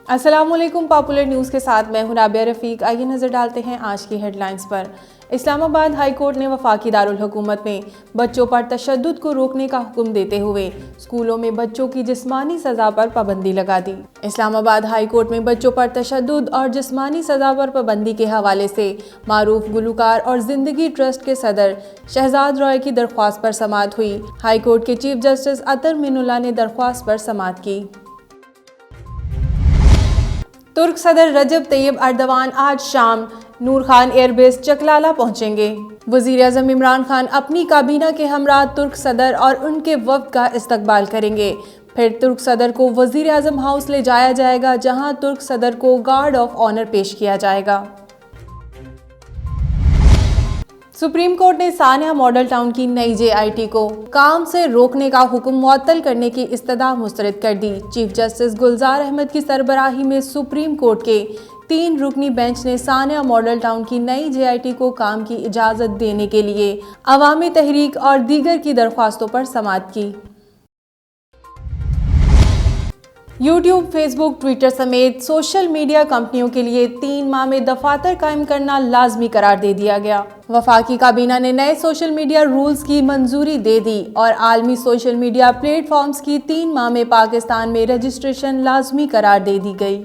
अस्सलामुअलैकुम। Popular news के साथ मैं हूं राबिया रफ़ीक। आइए नज़र डालते हैं आज की हेडलाइंस पर। इस्लामाबाद हाई कोर्ट ने वफाकी दारुल हुकूमत में बच्चों पर तशद्दुद को रोकने का हुक्म देते हुए स्कूलों में बच्चों की जिस्मानी सज़ा पर पाबंदी लगा दी। इस्लामाबाद हाई कोर्ट में बच्चों पर तशद्दुद और जिस्मानी सज़ा पर पाबंदी के हवाले से मारूफ गुलकार और ज़िंदगी ट्रस्ट के सदर शहजाद रॉय की दरख्वास्त पर समाअत हुई। हाई कोर्ट के चीफ जस्टिस अतर मिनुल्लाह ने दरख्वास्त पर समाअत की। तुर्क सदर रजब तैयब अर्दवान आज शाम नूर खान एयरबेस चकलाला पहुंचेंगे। वज़ीर आज़म इमरान खान अपनी काबीना के हमरा तुर्क सदर और उनके वफ़द का इस्तकबाल करेंगे। फिर तुर्क सदर को वज़ीर आज़म हाउस ले जाया जाएगा, जहां तुर्क सदर को गार्ड ऑफ ऑनर पेश किया जाएगा। सुप्रीम कोर्ट ने सानिया मॉडल टाउन की नई JIT को काम से रोकने का हुक्म मुअत्तल करने की इस्तदा मुस्तरद कर दी। चीफ जस्टिस गुलजार अहमद की सरबराही में सुप्रीम कोर्ट के 3 रुकनी बेंच ने सानिया मॉडल टाउन की नई JIT को काम की इजाज़त देने के लिए अवामी तहरीक और दीगर की दरख्वास्तों पर समाअत की। यूट्यूब, फेसबुक, ट्विटर समेत सोशल मीडिया कंपनियों के लिए 3 माह में दफातर कायम करना लाजमी करार दे दिया गया। वफाकी काबीना ने नए सोशल मीडिया रूल्स की मंजूरी दे दी और आलमी सोशल मीडिया प्लेटफॉर्म्स की 3 माह में पाकिस्तान में रजिस्ट्रेशन लाजमी करार दे दी गई।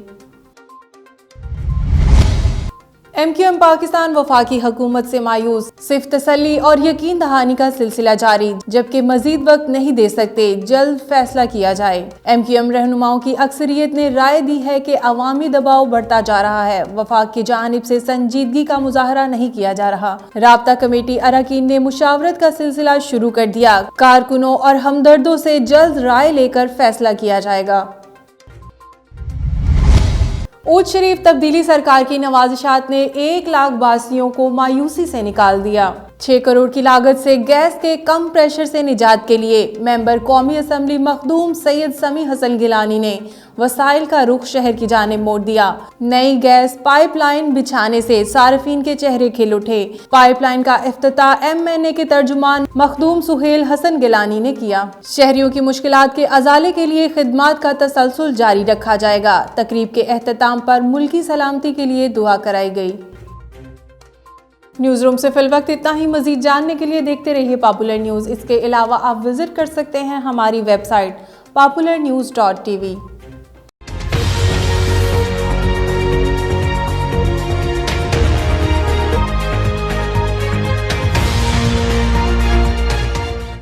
MQM पाकिस्तान वफाकी हुकूमत से मायूस, सिर्फ तसल्ली और यकीन दहानी का सिलसिला जारी, जबकि मजीद वक्त नहीं दे सकते, जल्द फैसला किया जाए। MQM रहनुमाओं की अक्सरियत ने राय दी है कि अवामी दबाव बढ़ता जा रहा है, वफाक की जानिब से संजीदगी का मुजाहरा नहीं किया जा रहा। राब्ता कमेटी अरकान ने मुशावरत का सिलसिला शुरू कर दिया। कारकुनों और हमदर्दों से जल्द राय लेकर फैसला किया जाएगा। ऊद शरीफ तब्दीली सरकार की नवाजिशात ने 1 लाख बासियों को मायूसी से निकाल दिया। 6 करोड़ की लागत से गैस के कम प्रेशर से निजात के लिए मेंबर कौमी असम्बली मखदूम सैयद समी हसन गिलानी ने वसाइल का रुख शहर की जानिब मोड़ दिया। नई गैस पाइपलाइन बिछाने से सार्फिन के चेहरे खिल उठे। पाइपलाइन का इफ्तिताह MNA के तर्जुमान मखदूम सुहेल हसन गिलानी ने किया। शहरियों की मुश्किलात के अजाले के लिए खिदमात का तसलसल जारी रखा जाएगा। तकरीब के एहतताम पर मुल्की सलामती के लिए दुआ कराई गई। न्यूज़ रूम से फिल वक्त इतना ही। मजीद जानने के लिए देखते रहिए पॉपुलर न्यूज़। इसके अलावा आप विजिट कर सकते हैं हमारी वेबसाइट popularnews.tv।